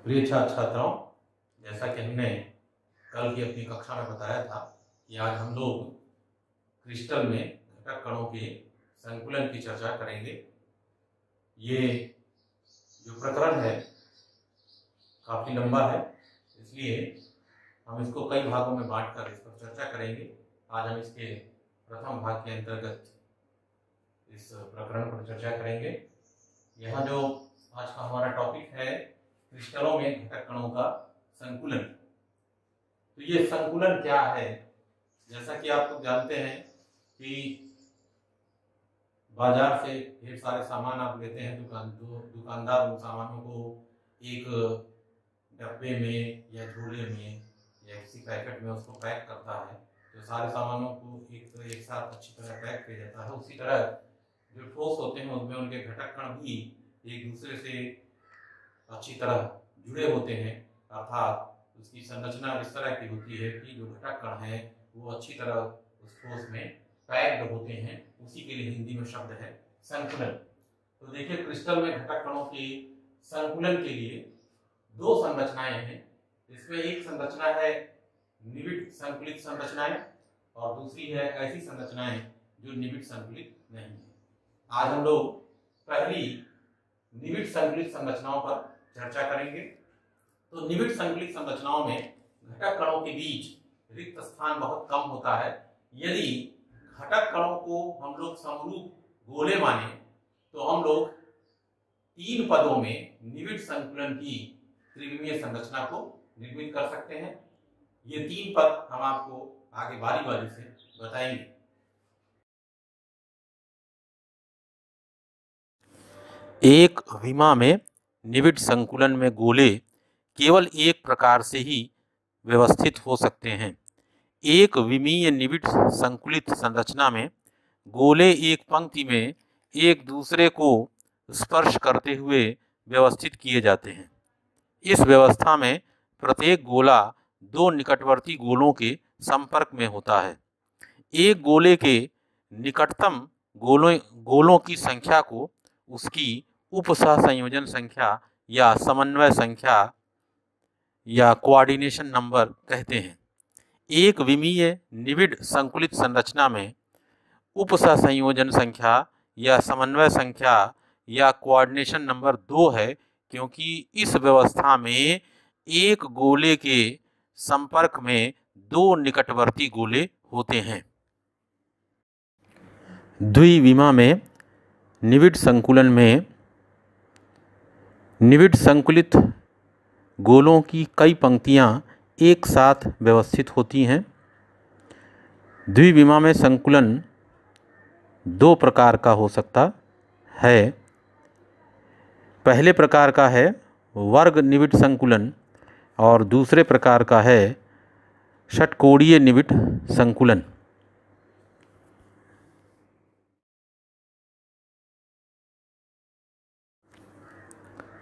प्रिय छात्र छात्राओं, जैसा कि हमने कल की अपनी कक्षा में बताया था कि आज हम लोग क्रिस्टल में घटक कणों के संकुलन की चर्चा करेंगे। ये जो प्रकरण है काफ़ी लंबा है, इसलिए हम इसको कई भागों में बांटकर इस पर चर्चा करेंगे। आज हम इसके प्रथम भाग के अंतर्गत इस प्रकरण पर चर्चा करेंगे। यहाँ जो आज का हमारा टॉपिक है क्रिस्टलों में घटक कणों का संकुलन। तो ये संकुलन क्या है? जैसा कि आप लोग जानते हैं कि बाजार से ढेर सारे सामान आप लेते हैं, दुकानदार उन सामानों को एक डब्बे में या झोले में या किसी पैकेट में उसको पैक करता है। तो सारे सामानों को एक साथ अच्छी तरह पैक किया जाता है। उसी तरह जो ठोस होते हैं उनमें उनके घटक कण भी एक दूसरे से अच्छी तरह जुड़े होते हैं, अर्थात उसकी संरचना इस तरह की होती है कि जो घटक कण हैं वो अच्छी तरह उस ठोस में पैक्ड होते हैं। उसी के लिए हिंदी में शब्द है संकुलन। तो देखिए, क्रिस्टल में घटक कणों के संकुलन के लिए दो संरचनाएं हैं। इसमें एक संरचना है निबिड संकुलित संरचनाएं और दूसरी है ऐसी संरचनाएं जो निबिड संकुलित नहीं है। आज हम लोग पहली निबिड संकुलित संरचनाओं पर चर्चा करेंगे। तो निबिड संकुलित संरचनाओं में घटक कणों के बीच रिक्त स्थान बहुत कम होता है। यदि घटक कणों को हम लोग समरूप गोले माने तो हम लोग 3 पदों में निबिड संकुलन की त्रिविमीय संरचना को निर्मित कर सकते हैं। ये 3 पद हम आपको आगे बारी बारी से बताएंगे। एक विमा में निबिड संकुलन में गोले केवल एक प्रकार से ही व्यवस्थित हो सकते हैं। एक विमीय निबिड संकुलित संरचना में गोले एक पंक्ति में एक दूसरे को स्पर्श करते हुए व्यवस्थित किए जाते हैं। इस व्यवस्था में प्रत्येक गोला 2 निकटवर्ती गोलों के संपर्क में होता है। एक गोले के निकटतम गोलों की संख्या को उसकी उपसहसंयोजन संख्या या समन्वय संख्या या कोऑर्डिनेशन नंबर कहते हैं। एक विमीय निबिड संकुलित संरचना में उपसहसंयोजन संख्या या समन्वय संख्या या कोऑर्डिनेशन नंबर 2 है, क्योंकि इस व्यवस्था में एक गोले के संपर्क में 2 निकटवर्ती गोले होते हैं। द्विविमा में निबिड संकुलन में निबिड संकुलित गोलों की कई पंक्तियां एक साथ व्यवस्थित होती हैं। द्विविमा में संकुलन 2 प्रकार का हो सकता है। पहले प्रकार का है वर्ग निबिड संकुलन और दूसरे प्रकार का है षटकोणीय निबिड संकुलन।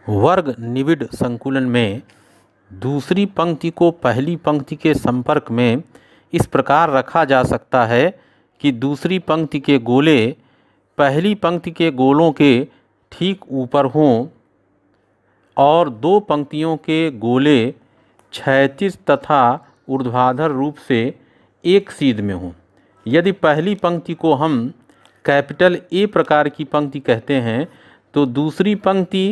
वर्ग निबिड संकुलन में दूसरी पंक्ति को पहली पंक्ति के संपर्क में इस प्रकार रखा जा सकता है कि दूसरी पंक्ति के गोले पहली पंक्ति के गोलों के ठीक ऊपर हों और 2 पंक्तियों के गोले क्षैतिज तथा ऊर्ध्वाधर रूप से एक सीध में हों। यदि पहली पंक्ति को हम कैपिटल ए प्रकार की पंक्ति कहते हैं तो दूसरी पंक्ति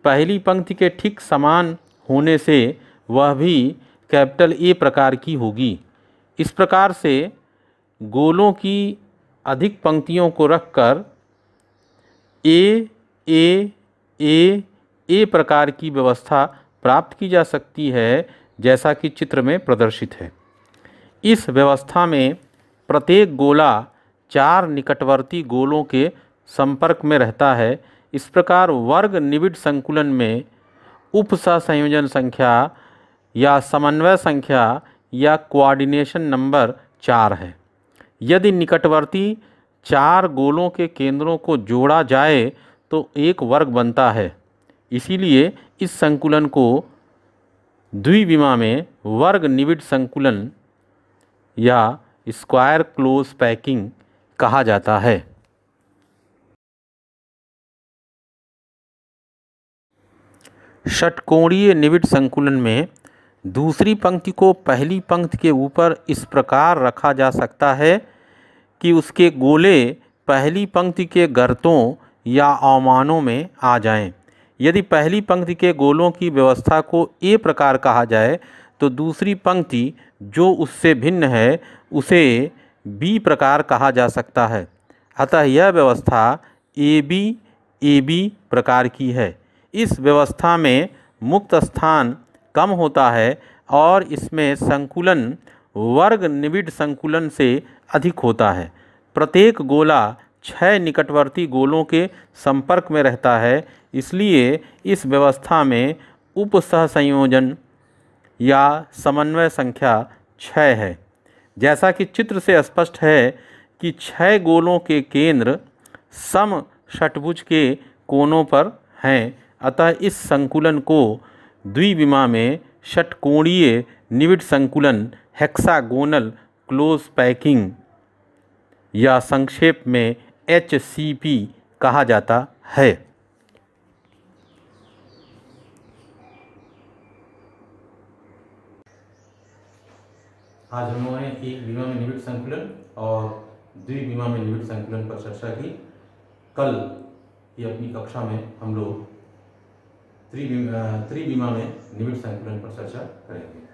पहली पंक्ति के ठीक समान होने से वह भी कैपिटल ए प्रकार की होगी। इस प्रकार से गोलों की अधिक पंक्तियों को रखकर ए ए ए ए प्रकार की व्यवस्था प्राप्त की जा सकती है, जैसा कि चित्र में प्रदर्शित है। इस व्यवस्था में प्रत्येक गोला 4 निकटवर्ती गोलों के संपर्क में रहता है। इस प्रकार वर्ग निबिड संकुलन में उपसहसंयोजन संख्या या समन्वय संख्या या कोऑर्डिनेशन नंबर 4 है। यदि निकटवर्ती 4 गोलों के केंद्रों को जोड़ा जाए तो एक वर्ग बनता है। इसीलिए इस संकुलन को द्विविमा में वर्ग निबिड संकुलन या स्क्वायर क्लोज पैकिंग कहा जाता है। षटकोणीय निविड संकुलन में दूसरी पंक्ति को पहली पंक्ति के ऊपर इस प्रकार रखा जा सकता है कि उसके गोले पहली पंक्ति के गर्तों या अवमानों में आ जाएं। यदि पहली पंक्ति के गोलों की व्यवस्था को ए प्रकार कहा जाए तो दूसरी पंक्ति जो उससे भिन्न है उसे बी प्रकार कहा जा सकता है। अतः यह व्यवस्था ए बी प्रकार की है। इस व्यवस्था में मुक्त स्थान कम होता है और इसमें संकुलन वर्ग निविड संकुलन से अधिक होता है। प्रत्येक गोला 6 निकटवर्ती गोलों के संपर्क में रहता है, इसलिए इस व्यवस्था में उप सहसंयोजन या समन्वय संख्या 6 है। जैसा कि चित्र से स्पष्ट है कि 6 गोलों के केंद्र सम षट्भुज के कोनों पर हैं, अतः इस संकुलन को द्विविमा में षटकोणीय निविड संकुलन हेक्सागोनल क्लोज पैकिंग या संक्षेप में HCP कहा जाता है। आज हम लोगों ने एक विमा में निविड संकुलन और द्विविमा में निविड संकुलन पर चर्चा की। कल की अपनी कक्षा में हम लोग त्रिविमा में निविड संकुलन पर चर्चा करेंगे।